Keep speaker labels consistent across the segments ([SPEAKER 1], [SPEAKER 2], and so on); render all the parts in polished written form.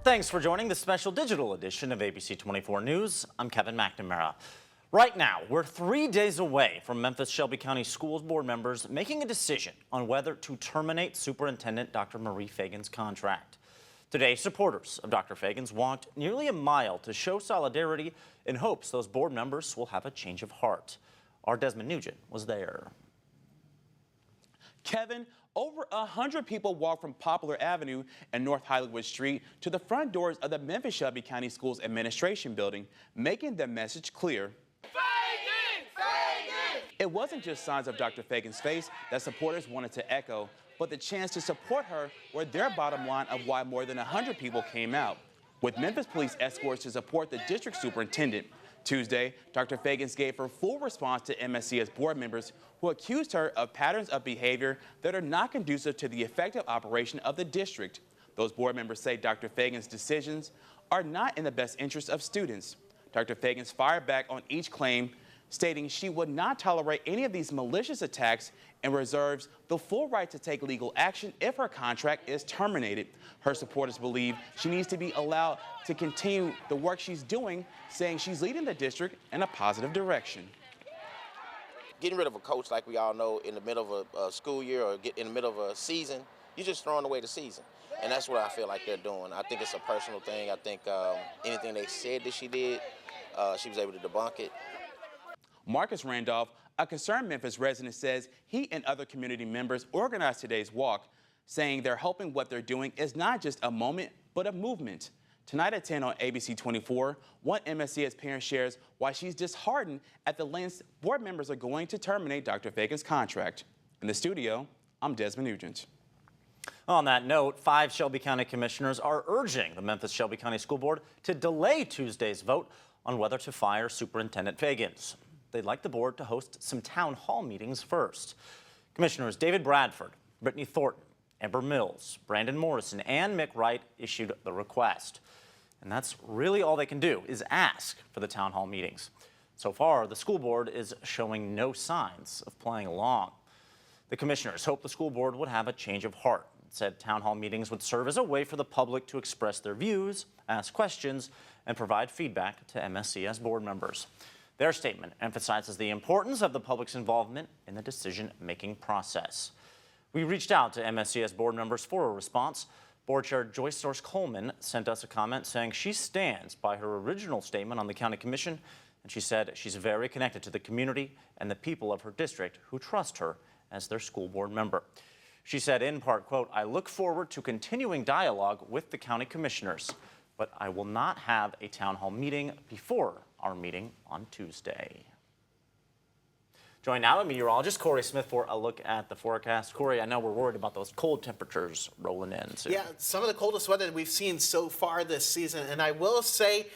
[SPEAKER 1] Thanks for joining the special digital edition of ABC24 News. I'm Kevin McNamara. Right now, we're 3 days away from Memphis Shelby County Schools Board members making a decision on whether to terminate Superintendent Dr. Marie Fagan's contract. Today, supporters of Dr. Fagan's walked nearly a mile to show solidarity in hopes those board members will have a change of heart. Our Desmond Nugent was there.
[SPEAKER 2] Kevin, over 100 people walked from Poplar Avenue and North Hollywood Street to the front doors of the Memphis Shelby County Schools Administration Building, making their message clear. Fagan! Fagan! It wasn't just signs of Dr. Fagan's face that supporters wanted to echo, but the chance to support her were their bottom line of why more than 100 people came out. With Memphis police escorts to support the district superintendent. Tuesday, Dr. Fagan gave her full response to MSCS board members who accused her of patterns of behavior that are not conducive to the effective operation of the district. Those board members say Dr. Fagan's decisions are not in the best interest of students. Dr. Fagan fired back on each claim, stating she would not tolerate any of these malicious attacks and reserves the full right to take legal action if her contract is terminated. Her supporters believe she needs to be allowed to continue the work she's doing, saying she's leading the district in a positive direction.
[SPEAKER 3] Getting rid of a coach, like we all know, in the middle of a school year or in the middle of a season, you're just throwing away the season. And that's what I feel like they're doing. I think it's a personal thing. I think anything they said that she did, she was able to debunk it.
[SPEAKER 2] Marcus Randolph, a concerned Memphis resident, says he and other community members organized today's walk, saying they're hoping what they're doing is not just a moment, but a movement. Tonight at 10 on ABC24, one MSCS parent shares why she's disheartened at the lengths board members are going to terminate Dr. Fagan's contract. In the studio, I'm Desmond Nugent.
[SPEAKER 1] On that note, 5 Shelby County commissioners are urging the Memphis Shelby County School Board to delay Tuesday's vote on whether to fire Superintendent Fagans. They'd like the board to host some town hall meetings first. Commissioners David Bradford, Brittany Thornton, Amber Mills, Brandon Morrison, and Mick Wright issued the request. And that's really all they can do is ask for the town hall meetings. So far, the school board is showing no signs of playing along. The commissioners hope the school board would have a change of heart. It said town hall meetings would serve as a way for the public to express their views, ask questions, and provide feedback to MSCS board members. Their statement emphasizes the importance of the public's involvement in the decision-making process. We reached out to MSCS board members for a response. Board Chair Joyce Source Coleman sent us a comment saying she stands by her original statement on the county commission, and she said she's very connected to the community and the people of her district who trust her as their school board member. She said in part, quote, "I look forward to continuing dialogue with the county commissioners, but I will not have a town hall meeting before our meeting on Tuesday." Joined now by meteorologist Corey Smith for a look at the forecast. Corey, I know we're worried about those cold temperatures rolling in soon.
[SPEAKER 4] Yeah, some of the coldest weather that we've seen so far this season. And I will say,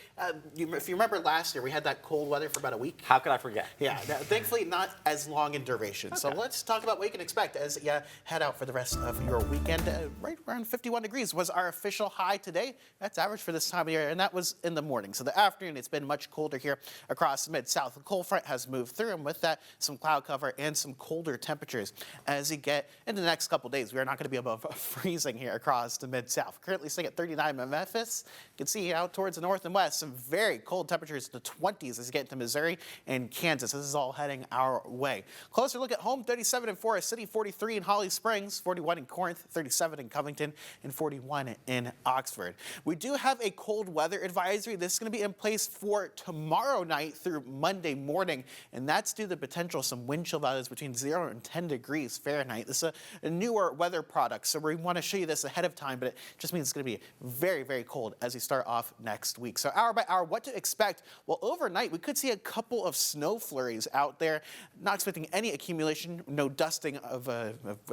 [SPEAKER 4] if you remember last year, we had that cold weather for about a week.
[SPEAKER 1] How could I forget?
[SPEAKER 4] Yeah, thankfully not as long in duration. Okay. So let's talk about what you can expect as you head out for the rest of your weekend. Right around 51 degrees was our official high today. That's average for this time of year, and that was in the morning. So the afternoon, it's been much colder here across the Mid-South. The cold front has moved through, and with that, some cloud cover and some colder temperatures as you get into the next couple days. We are not going to be above freezing here across the Mid-South. Currently sitting at 39 in Memphis. You can see out towards the north and west some very cold temperatures in the 20s as you get into Missouri and Kansas. This is all heading our way. Closer look at home, 37 in Forest City, 43 in Holly Springs, 41 in Corinth, 37 in Covington, and 41 in Oxford. We do have a cold weather advisory. This is going to be in place for tomorrow night through Monday morning, and that's due to the potential some wind chill values between 0 and 10 degrees Fahrenheit. This is a newer weather product, so we want to show you this ahead of time, but it just means it's going to be very, very cold as we start off next week. So hour by hour, what to expect? Well, overnight, we could see a couple of snow flurries out there. Not expecting any accumulation, no dusting of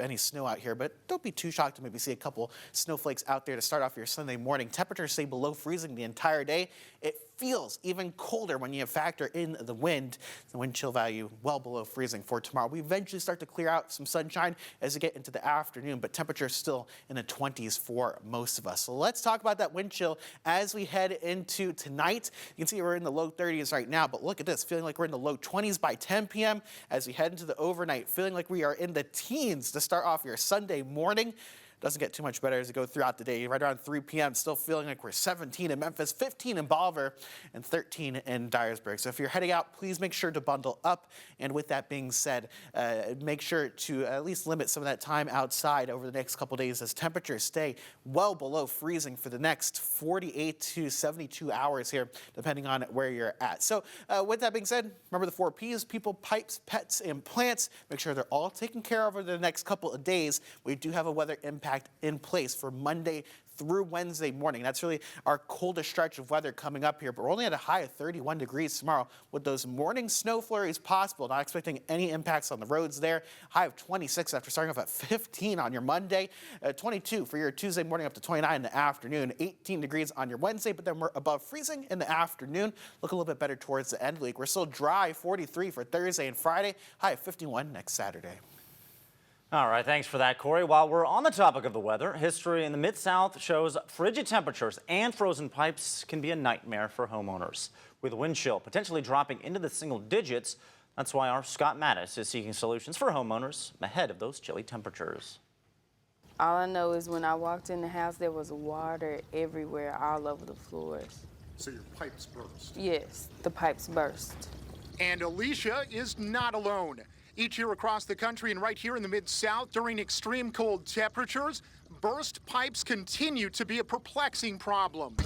[SPEAKER 4] any snow out here, but don't be too shocked to maybe see a couple snowflakes out there to start off your Sunday morning. Temperatures stay below freezing the entire day. It feels even colder when you factor in the wind chill value well below freezing for tomorrow. We eventually start to clear out some sunshine as we get into the afternoon, but temperatures still in the 20s for most of us. So let's talk about that wind chill as we head into tonight. You can see we're in the low 30s right now, but look at this, feeling like we're in the low 20s by 10 p.m. as we head into the overnight, feeling like we are in the teens to start off your Sunday morning. Doesn't get too much better as we go throughout the day. Right around 3 p.m., still feeling like we're 17 in Memphis, 15 in Bolivar, and 13 in Dyersburg. So if you're heading out, please make sure to bundle up. And with that being said, make sure to at least limit some of that time outside over the next couple days as temperatures stay well below freezing for the next 48 to 72 hours here, depending on where you're at. So with that being said, remember the 4 Ps, people, pipes, pets, and plants. Make sure they're all taken care of over the next couple of days. We do have a weather impact in place for Monday through Wednesday morning. That's really our coldest stretch of weather coming up here, but we're only at a high of 31 degrees tomorrow with those morning snow flurries possible. Not expecting any impacts on the roads there. High of 26 after starting off at 15 on your Monday, 22 for your Tuesday morning up to 29 in the afternoon, 18 degrees on your Wednesday, but then we're above freezing in the afternoon. Look a little bit better towards the end of the week. We're still dry, 43 for Thursday and Friday, high of 51 next Saturday.
[SPEAKER 1] All right, thanks for that, Corey. While we're on the topic of the weather, history in the Mid-South shows frigid temperatures and frozen pipes can be a nightmare for homeowners. With wind chill potentially dropping into the single digits, that's why our Scott Mattis is seeking solutions for homeowners ahead of those chilly temperatures.
[SPEAKER 5] All I know is when I walked in the house, there was water everywhere, all over the floors.
[SPEAKER 6] So your pipes burst.
[SPEAKER 5] Yes, the pipes burst.
[SPEAKER 6] And Alicia is not alone. Each year across the country and right here in the Mid-South during extreme cold temperatures, burst pipes continue to be a perplexing problem.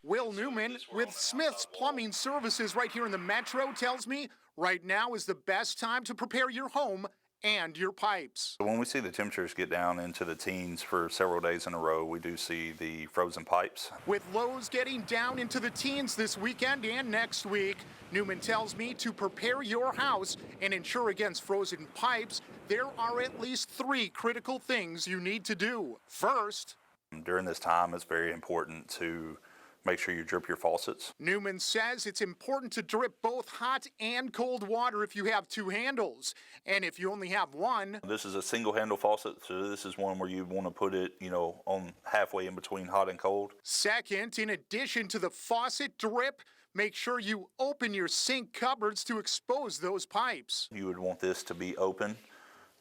[SPEAKER 6] Will Newman with Smith's Plumbing Services right here in the Metro tells me right now is the best time to prepare your home and your pipes.
[SPEAKER 7] When we see the temperatures get down into the teens for several days in a row, we do see the frozen pipes.
[SPEAKER 6] With lows getting down into the teens this weekend and next week, Newman tells me to prepare your house and ensure against frozen pipes, there are at least 3 critical things you need to do. First,
[SPEAKER 7] during this time, it's very important to make sure you drip your faucets.
[SPEAKER 6] Newman says it's important to drip both hot and cold water if you have 2 handles. And if you only have one,
[SPEAKER 7] This is a single handle faucet, so this is one where you want to put it, on halfway in between hot and cold.
[SPEAKER 6] second, in addition to the faucet drip, make sure you open your sink cupboards to expose those pipes.
[SPEAKER 7] You would want this to be open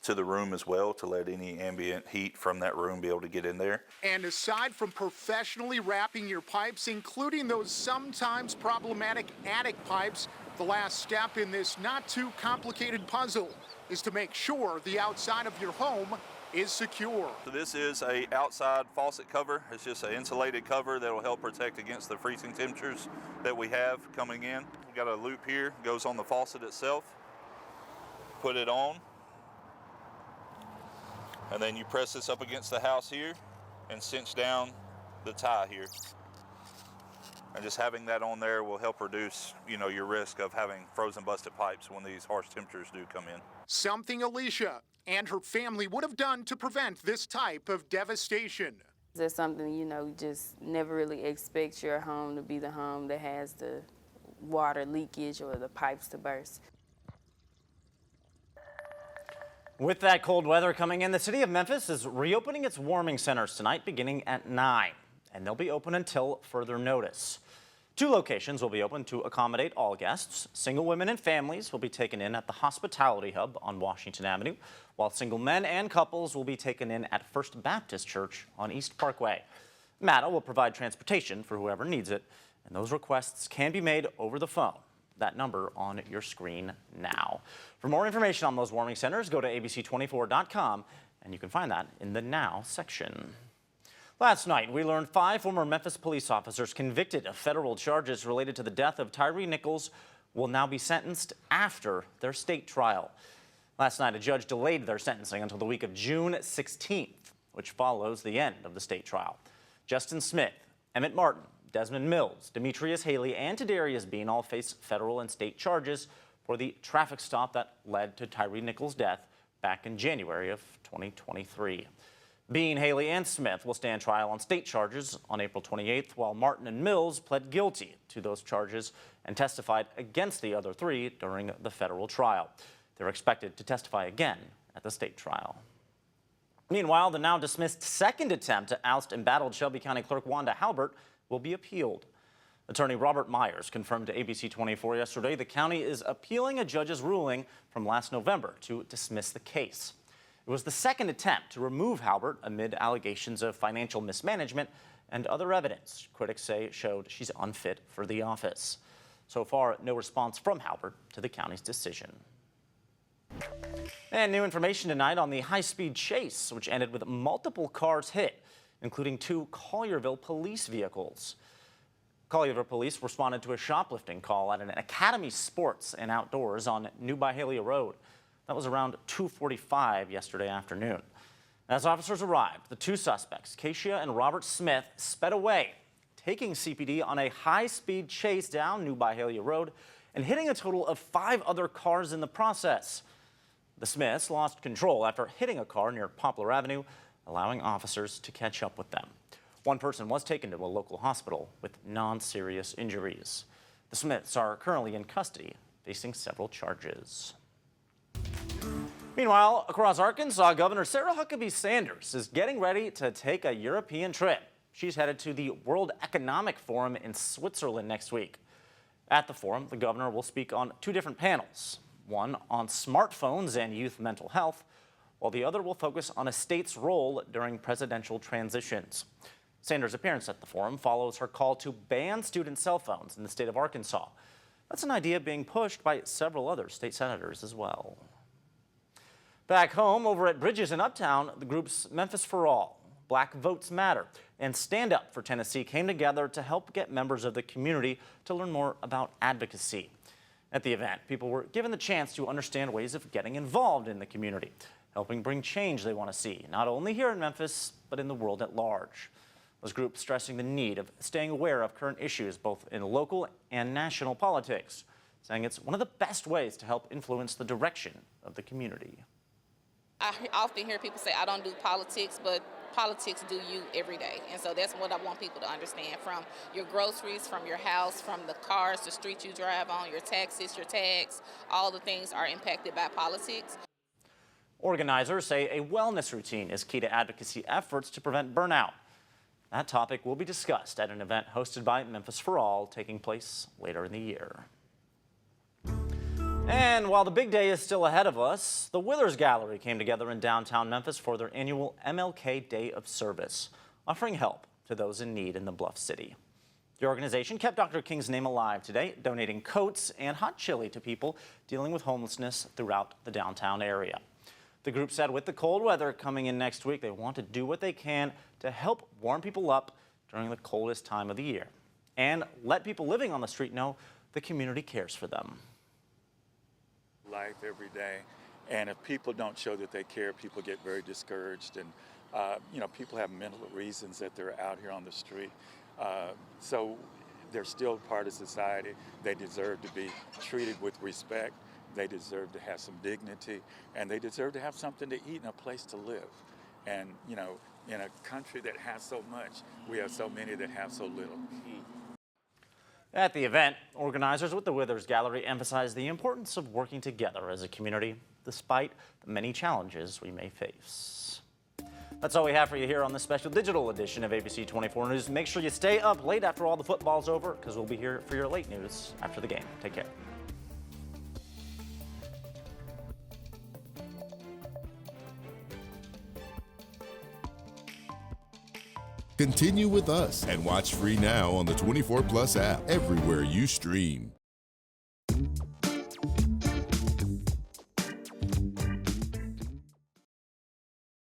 [SPEAKER 7] to the room as well to let any ambient heat from that room be able to get in there.
[SPEAKER 6] And aside from professionally wrapping your pipes, including those sometimes problematic attic pipes, the last step in this not too complicated puzzle is to make sure the outside of your home is secure.
[SPEAKER 7] So this is a outside faucet cover. It's just an insulated cover that will help protect against the freezing temperatures that we have coming in. We've got a loop here, goes on the faucet itself. Put it on. And then you press this up against the house here and cinch down the tie here. And just having that on there will help reduce, your risk of having frozen busted pipes when these harsh temperatures do come in.
[SPEAKER 6] Something Alicia and her family would have done to prevent this type of devastation.
[SPEAKER 5] That's something, you just never really expect your home to be the home that has the water leakage or the pipes to burst.
[SPEAKER 1] With that cold weather coming in, the city of Memphis is reopening its warming centers tonight beginning at 9, and they'll be open until further notice. 2 locations will be open to accommodate all guests. Single women and families will be taken in at the Hospitality Hub on Washington Avenue, while single men and couples will be taken in at First Baptist Church on East Parkway. MATA will provide transportation for whoever needs it, and those requests can be made over the phone. That number on your screen now. For more information on those warming centers, go to ABC24.com, and you can find that in the Now section. Last night, we learned 5 former Memphis police officers convicted of federal charges related to the death of Tyree Nichols will now be sentenced after their state trial. Last night, a judge delayed their sentencing until the week of June 16th, which follows the end of the state trial. Justin Smith, Emmett Martin, Desmond Mills, Demetrius Haley, and Tadarius Bean all face federal and state charges for the traffic stop that led to Tyree Nichols' death back in January of 2023. Bean, Haley, and Smith will stand trial on state charges on April 28th, while Martin and Mills pled guilty to those charges and testified against the other 3 during the federal trial. They're expected to testify again at the state trial. Meanwhile, the now dismissed second attempt to oust embattled Shelby County Clerk Wanda Halbert will be appealed. Attorney Robert Myers confirmed to ABC24 yesterday the county is appealing a judge's ruling from last November to dismiss the case. It was the second attempt to remove Halbert amid allegations of financial mismanagement and other evidence critics say showed she's unfit for the office. So far, no response from Halbert to the county's decision. And new information tonight on the high-speed chase, which ended with multiple cars hit, including 2 Collierville police vehicles. Collierville police responded to a shoplifting call at an Academy Sports and Outdoors on New Byhalia Road. That was around 2:45 yesterday afternoon. As officers arrived, the 2 suspects, Keisha and Robert Smith, sped away, taking CPD on a high-speed chase down New Byhalia Road and hitting a total of 5 other cars in the process. The Smiths lost control after hitting a car near Poplar Avenue, allowing officers to catch up with them. One person was taken to a local hospital with non-serious injuries. The Smiths are currently in custody, facing several charges. Meanwhile, across Arkansas, Governor Sarah Huckabee Sanders is getting ready to take a European trip. She's headed to the World Economic Forum in Switzerland next week. At the forum, the governor will speak on 2 different panels, one on smartphones and youth mental health, while the other will focus on a state's role during presidential transitions. Sanders' appearance at the forum follows her call to ban student cell phones in the state of Arkansas. That's an idea being pushed by several other state senators as well. Back home, over at Bridges in Uptown, the groups Memphis for All, Black Votes Matter, and Stand Up for Tennessee came together to help get members of the community to learn more about advocacy. At the event, people were given the chance to understand ways of getting involved in the community, helping bring change they want to see, not only here in Memphis, but in the world at large. Those groups stressing the need of staying aware of current issues, both in local and national politics, saying it's one of the best ways to help influence the direction of the community.
[SPEAKER 8] I often hear people say, I don't do politics, but politics do you every day. And so that's what I want people to understand, from your groceries, from your house, from the cars, the streets you drive on, your taxes, your tags, all the things are impacted by politics.
[SPEAKER 1] Organizers say a wellness routine is key to advocacy efforts to prevent burnout. That topic will be discussed at an event hosted by Memphis for All, taking place later in the year. And while the big day is still ahead of us, the Withers Gallery came together in downtown Memphis for their annual MLK Day of Service, offering help to those in need in the Bluff City. The organization kept Dr. King's name alive today, donating coats and hot chili to people dealing with homelessness throughout the downtown area. The group said with the cold weather coming in next week, they want to do what they can to help warm people up during the coldest time of the year and let people living on the street know the community cares for them.
[SPEAKER 9] Life every day, and if people don't show that they care, people get very discouraged, and people have mental reasons that they're out here on the street, so they're still part of society. They deserve to be treated with respect, they deserve to have some dignity, and they deserve to have something to eat and a place to live. And in a country that has so much, we have so many that have so little.
[SPEAKER 1] At the event, organizers with the Withers Gallery emphasized the importance of working together as a community, despite the many challenges we may face. That's all we have for you here on this special digital edition of ABC24 News. Make sure you stay up late after all the football's over, because we'll be here for your late news after the game. Take care.
[SPEAKER 10] Continue with us and watch free now on the 24 Plus app everywhere you stream.